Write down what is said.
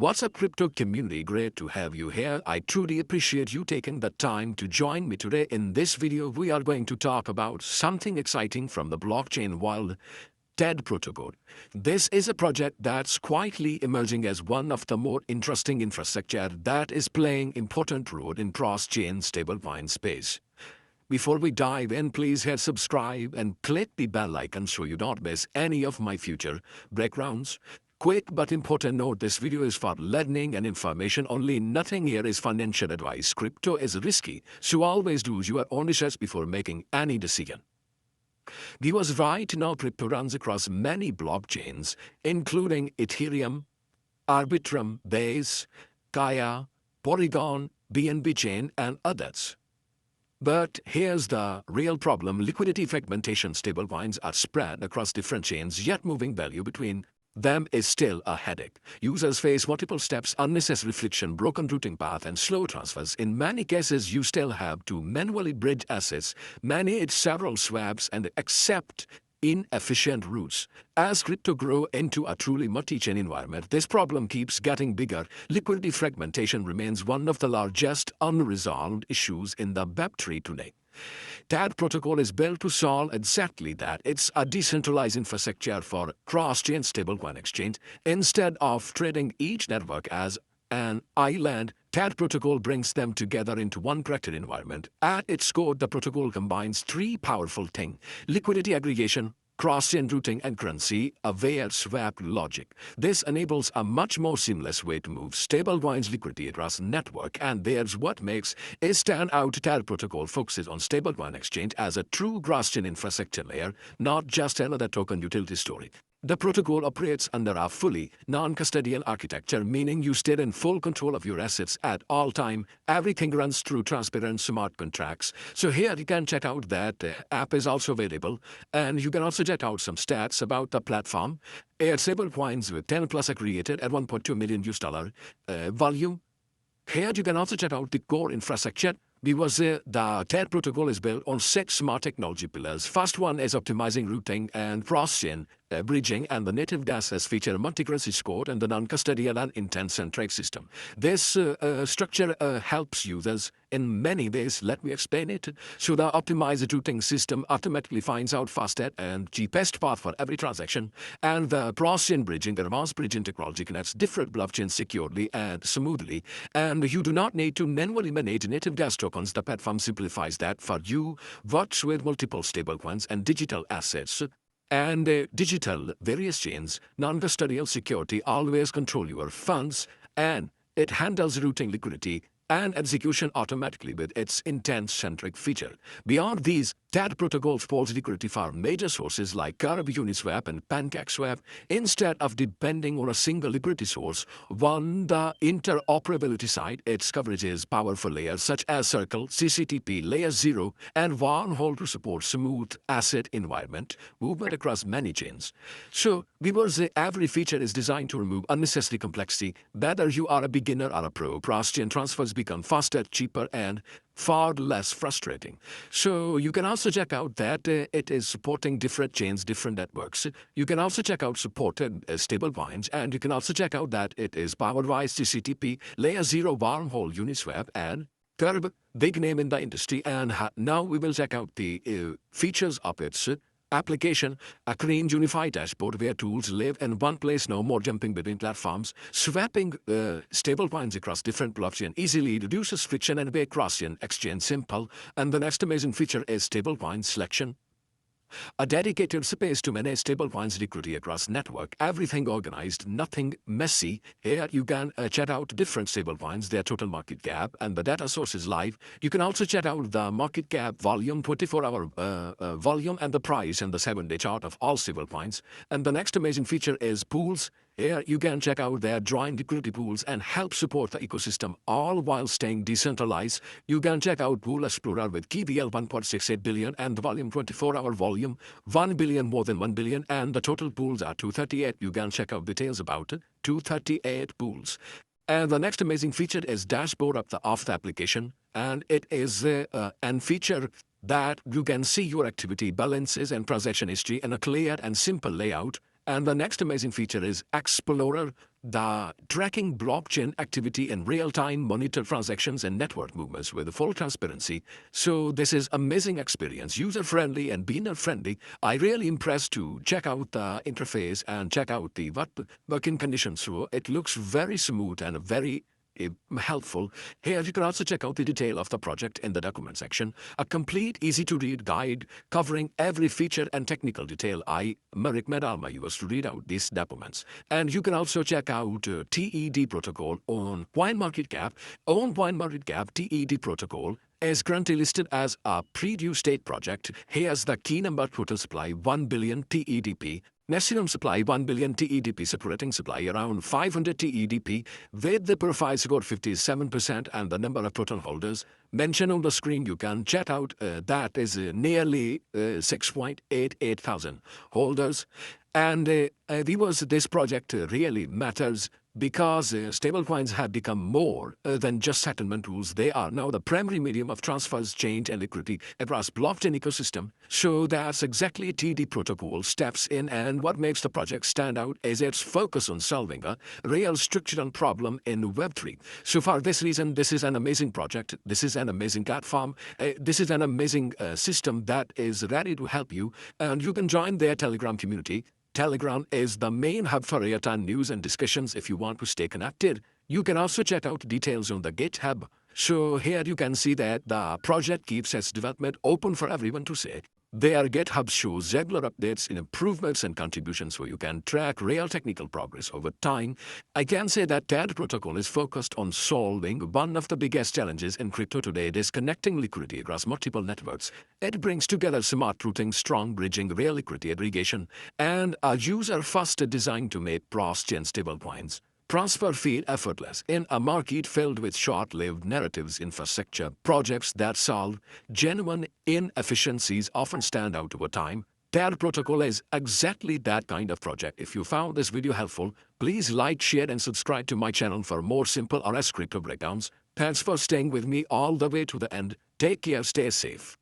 What's up, crypto community? Great to have you here. I truly appreciate you taking the time to join me today. In this video, we are going to talk about something exciting from the blockchain world, TED protocol. This is a project that's quietly emerging as one of the more interesting infrastructure that is playing important role in cross-chain stablecoin space. Before we dive in, please hit subscribe and click the bell icon so you don't miss any of my future breakdowns. Quick but important note, this video is for learning and information only. Nothing here is financial advice. Crypto is risky, so always do your own research before making any decision. Because right now crypto runs across many blockchains, including Ethereum, Arbitrum, Base, Kaya, Polygon, BNB chain, and others. But here's the real problem. Liquidity fragmentation. Stablecoins are spread across different chains, yet moving value between them is still a headache. Users face multiple steps, unnecessary friction, broken routing path, and slow transfers. In many cases, you still have to manually bridge assets, manage several swaps, and accept inefficient routes. As crypto grows into a truly multi-chain environment, this problem keeps getting bigger. Liquidity fragmentation remains one of the largest unresolved issues in the Web3 today. TED protocol is built to solve exactly that. It's a decentralized infrastructure for cross-chain stablecoin exchange. Instead of treating each network as an island, TED protocol brings them together into one connected environment. At its core, the protocol combines three powerful things: liquidity aggregation, cross-chain routing, and currency-aware swap logic. This enables a much more seamless way to move stablecoins liquidity across network, and there's what makes it stand out. TED protocol focuses on stablecoin exchange as a true cross-chain infrastructure layer, not just another token utility story. The protocol operates under a fully non-custodial architecture, meaning you stay in full control of your assets at all time. Everything runs through transparent smart contracts. So here you can check out that app is also available, and you can also check out some stats about the platform. Stablecoins with 10 plus aggregated at $1.2 million volume. Here you can also check out the core infrastructure, because the TED protocol is built on 6 smart technology pillars. First one is optimizing routing and cross-chain bridging, and the native Gasless feature multi-currency score and the non-custodial and intent-centric system. This structure helps users in many ways. Let me explain it. So the optimized routing system automatically finds out fastest and cheapest path for every transaction, and the cross-chain bridging, the advanced bridging technology, connects different blockchains securely and smoothly, and you do not need to manually manage native gas tokens. The platform simplifies that for you. Works with multiple stablecoins and digital assets and digital various chains. Non-custodial security, always control your funds, and it handles routing, liquidity, and execution automatically with its intent-centric feature. Beyond these, TED protocol supports liquidity for major sources like Curve, Uniswap, and PancakeSwap. Instead of depending on a single liquidity source, on the interoperability side, its coverage is powerful layers such as Circle, CCTP, Layer 0, and Wormhole to support smooth asset environment movement across many chains. So, because every feature is designed to remove unnecessary complexity, whether you are a beginner or a pro, cross-chain transfers become faster, cheaper, and far less frustrating. So you can also check out that it is supporting different chains, different networks. You can also check out supported stablecoins, and you can also check out that it is powered by CCTP, Layer 0, Wormhole, Uniswap, and Curve, big name in the industry. And now we will check out the features of its application. A clean, unified dashboard where tools live in one place, no more jumping between platforms. Swapping stablecoins across different blockchains easily reduces friction and makes cross-chain exchange simple. And the next amazing feature is stablecoin selection. A dedicated space to manage stablecoins liquidity across network. Everything organized, nothing messy. Here you can check out different stablecoins, their total market cap, and the data sources live. You can also check out the market cap, volume, 24-hour volume, and the price, and the 7-day chart of all stablecoins. And the next amazing feature is pools. Here you can check out their joint liquidity pools and help support the ecosystem, all while staying decentralized. You can check out Pool Explorer with KVL 1.68 billion and the volume 24-hour volume 1 billion, more than 1 billion, and the total pools are 238. You can check out details about it. 238 pools. And the next amazing feature is dashboard of the application, and it is an feature that you can see your activity balances and transaction history in a clear and simple layout. And the next amazing feature is Explorer, the tracking blockchain activity in real-time, monitor transactions and network movements with full transparency. So this is amazing experience, user-friendly and beginner-friendly. I really impressed to check out the interface and check out the working conditions. So it looks very smooth and very helpful. Here you can also check out the detail of the project in the document section. A complete, easy-to-read guide covering every feature and technical detail. I recommend all my users to read out these documents. And you can also check out TED protocol on CoinMarketCap. On CoinMarketCap, TED protocol is currently listed as a preview state project. Here's the key number: total supply 1 billion TEDP. Maximum supply 1 billion TEDP, separating supply around 500 TEDP, with the profile score 57% and the number of total holders mentioned on the screen. You can check out that is nearly 6.88 thousand holders. And viewers, this project really matters because stablecoins have become more than just settlement tools. They are now the primary medium of transfers, change, and liquidity across blockchain ecosystem. So that's exactly TD protocol steps in, and what makes the project stand out is its focus on solving a real structural problem in Web3. So for this reason, this is an amazing project. This is an amazing platform. This is an amazing system that is ready to help you, and you can join their Telegram community. Telegram is the main hub for real-time news and discussions if you want to stay connected. You can also check out details on the GitHub. So here you can see that the project keeps its development open for everyone to see. Their GitHub shows regular updates in improvements and contributions so you can track real technical progress over time. I can say that TED protocol is focused on solving one of the biggest challenges in crypto today. It is connecting liquidity across multiple networks. It brings together smart routing, strong bridging, real liquidity aggregation, and a user-first design to make cross-chain stablecoins transfer feel effortless in a market filled with short-lived narratives. Infrastructure projects that solve genuine inefficiencies often stand out over time. TED protocol is exactly that kind of project. If you found this video helpful, please like, share, and subscribe to my channel for more simple RS crypto breakdowns. Thanks for staying with me all the way to the end. Take care, stay safe.